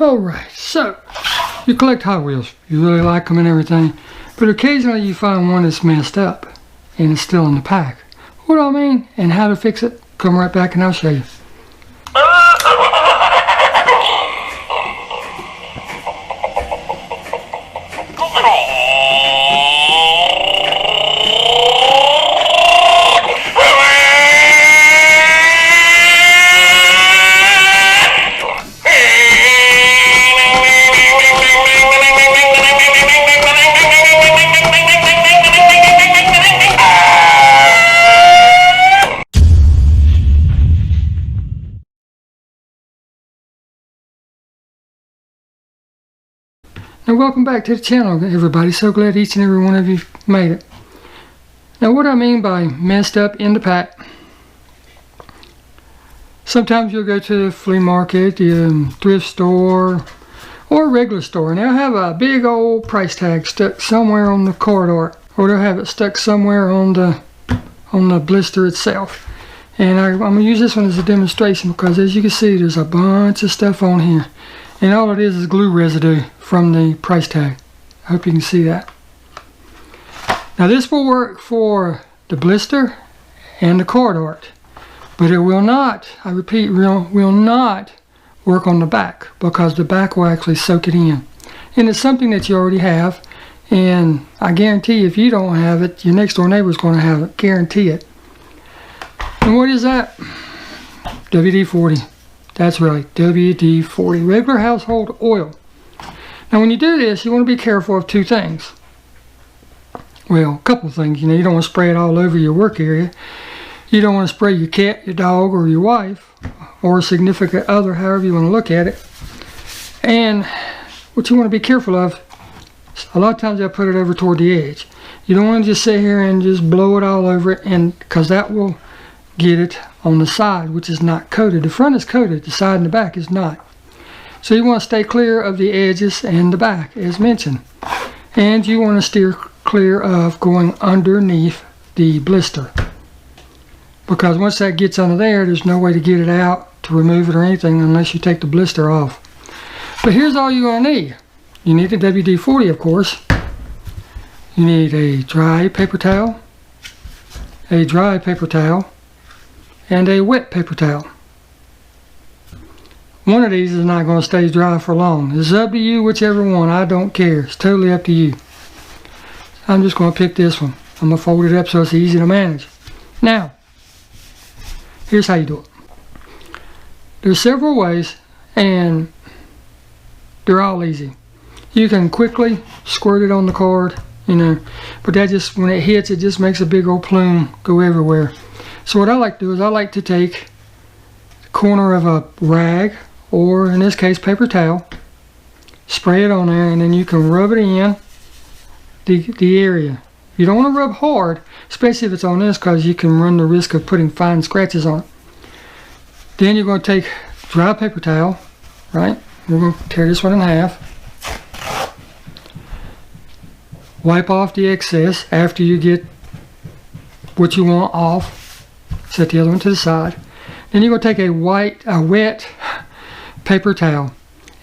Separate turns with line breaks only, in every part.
Alright, so you collect Hot Wheels. You really like them and everything, but occasionally you find one that's messed up and it's still in the pack. What do I mean and how to fix it? Come right back and I'll show you. Now welcome back to the channel, everybody. So glad each and every one of you made it. Now what I mean by messed up in the pack, sometimes you'll go to the flea market, the thrift store, or a regular store, and they'll have a big old price tag stuck somewhere on the card art, or they'll have it stuck somewhere on the blister itself. And I'm going to use this one as a demonstration because, as you can see, there's a bunch of stuff on here. And all it is glue residue from the price tag. I hope you can see that. Now this will work for the blister and the card art, but it will not, I repeat, will not work on the back, because the back will actually soak it in. And it's something that you already have, and I guarantee if you don't have it, your next door neighbor is going to have it. Guarantee it. And what is that? WD-40. That's right, WD-40, regular household oil. Now when you do this, you want to be careful of two things. Well, a couple of things. You know, you don't want to spray it all over your work area. You don't want to spray your cat, your dog, or your wife, or a significant other, however you want to look at it. And what you want to be careful of, a lot of times I put it over toward the edge. You don't want to just sit here and just blow it all over it, and because that will get it on the side, which is not coated. The front is coated, the side and the back is not. So you want to stay clear of the edges and the back, as mentioned. And you want to steer clear of going underneath the blister, because once that gets under there, there's no way to get it out, to remove it or anything, unless you take the blister off. But here's all you're going to need. You need a WD-40, of course. You need a dry paper towel, and a wet paper towel. One of these is not going to stay dry for long. It's up to you, whichever one. I don't care. It's totally up to you. I'm just going to pick this one. I'm going to fold it up so it's easy to manage. Now, here's how you do it. There's several ways, and they're all easy. You can quickly squirt it on the card, you know, but that just, when it hits, it just makes a big old plume go everywhere. So what I like to do is I like to take the corner of a rag, or in this case paper towel, spray it on there, and then you can rub it in the area. You don't want to rub hard, especially if it's on this, because you can run the risk of putting fine scratches on it. Then you're going to take dry paper towel, right? We're going to tear this one in half. Wipe off the excess after you get what you want off. Set the other one to the side. Then you're going to take a wet paper towel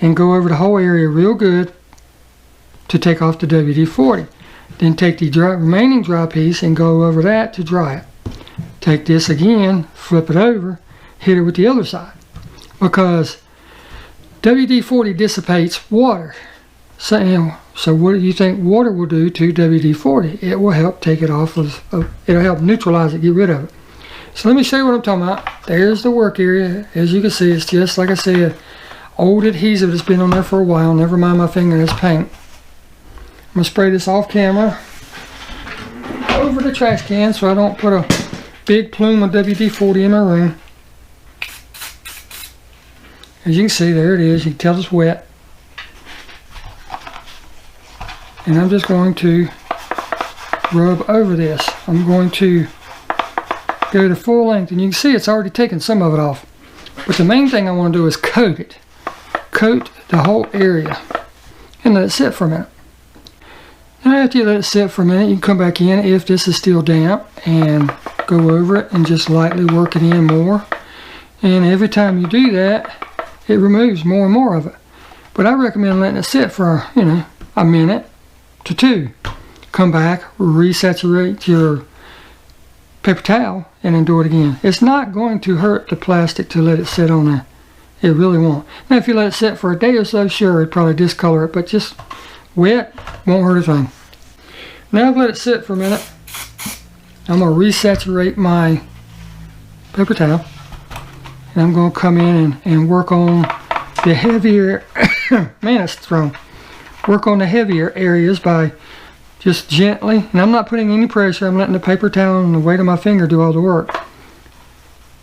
and go over the whole area real good to take off the WD-40. Then take the remaining dry piece and go over that to dry it. Take this again, flip it over, hit it with the other side, because WD-40 dissipates water. So what do you think water will do to WD-40? It will help take it off it'll help neutralize it, get rid of it. So let me show you what I'm talking about. There's the work area. As you can see, it's just, like I said, old adhesive that's been on there for a while. Never mind my finger, it's paint. I'm going to spray this off camera over the trash can so I don't put a big plume of WD-40 in my room. As you can see, there it is. You can tell it's wet. And I'm just going to rub over this. I'm going to go to full length, and you can see it's already taken some of it off. But the main thing I want to do is coat it. Coat the whole area and let it sit for a minute. And after you let it sit for a minute, you can come back in if this is still damp and go over it and just lightly work it in more. And every time you do that, it removes more and more of it. But I recommend letting it sit for, you know, a minute to 2. Come back, resaturate your paper towel, and then do it again. It's not going to hurt the plastic to let it sit on there. It really won't. Now if you let it sit for a day or so, sure, it'd probably discolor it, but just wet won't hurt a thing. Now I've let it sit for a minute. I'm going to resaturate my paper towel, and I'm going to come in and work on the heavier, man, it's strong. Work on the heavier areas by just gently, and I'm not putting any pressure. I'm letting the paper towel and the weight of my finger do all the work.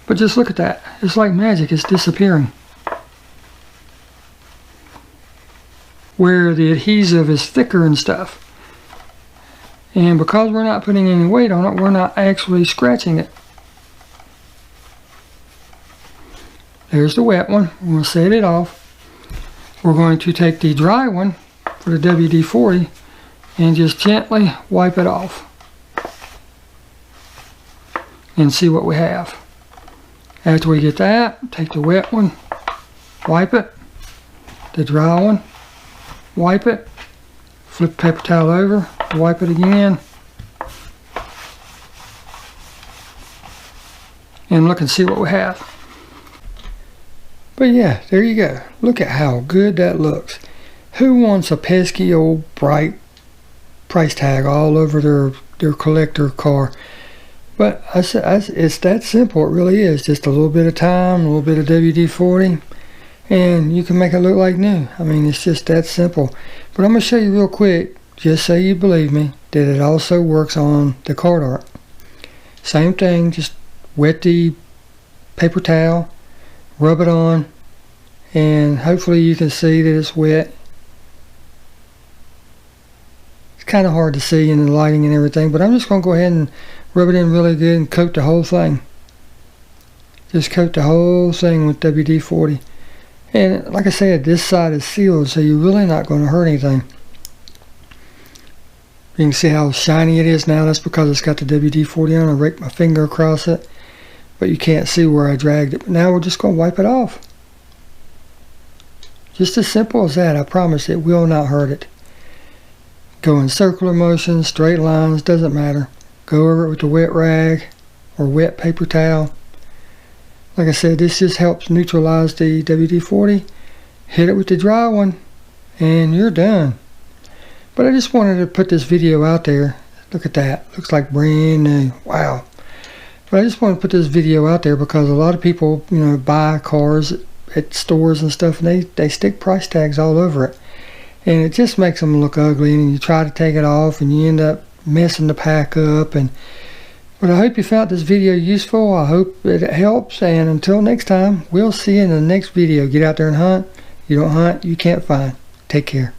But just look at that. It's like magic. It's disappearing. Where the adhesive is thicker and stuff. And because we're not putting any weight on it, we're not actually scratching it. There's the wet one. We're going to set it off. We're going to take the dry one for the WD-40 and just gently wipe it off. And see what we have. After we get that, take the wet one, wipe it. The dry one, wipe it. Flip the paper towel over, wipe it again. And look and see what we have. But yeah, there you go. Look at how good that looks. Who wants a pesky old bright price tag all over their collector car? But it's that simple. It really is. Just a little bit of time, a little bit of WD-40, and you can make it look like new. I mean, it's just that simple. But I'm going to show you real quick, just so you believe me, that it also works on the card art. Same thing, just wet the paper towel, rub it on, and hopefully you can see that it's wet. It's kind of hard to see in the lighting and everything, but I'm just going to go ahead and rub it in really good and coat the whole thing. Just coat the whole thing with WD-40. And like I said, this side is sealed, so you're really not going to hurt anything. You can see how shiny it is now. That's because it's got the WD-40 on. I raked my finger across it, but you can't see where I dragged it. But now we're just going to wipe it off. Just as simple as that. I promise it will not hurt it. Go in circular motions, straight lines, doesn't matter. Go over it with the wet rag or wet paper towel. Like I said, this just helps neutralize the WD-40. Hit it with the dry one and you're done. But I just wanted to put this video out there. Look at that. Looks like brand new. Wow. But I just want to put this video out there because a lot of people, you know, buy cars at stores and stuff, and they stick price tags all over it. And it just makes them look ugly, and you try to take it off and you end up messing the pack up. But I hope you found this video useful. I hope it helps, and until next time, we'll see you in the next video. Get out there and hunt. You don't hunt, you can't find. Take care.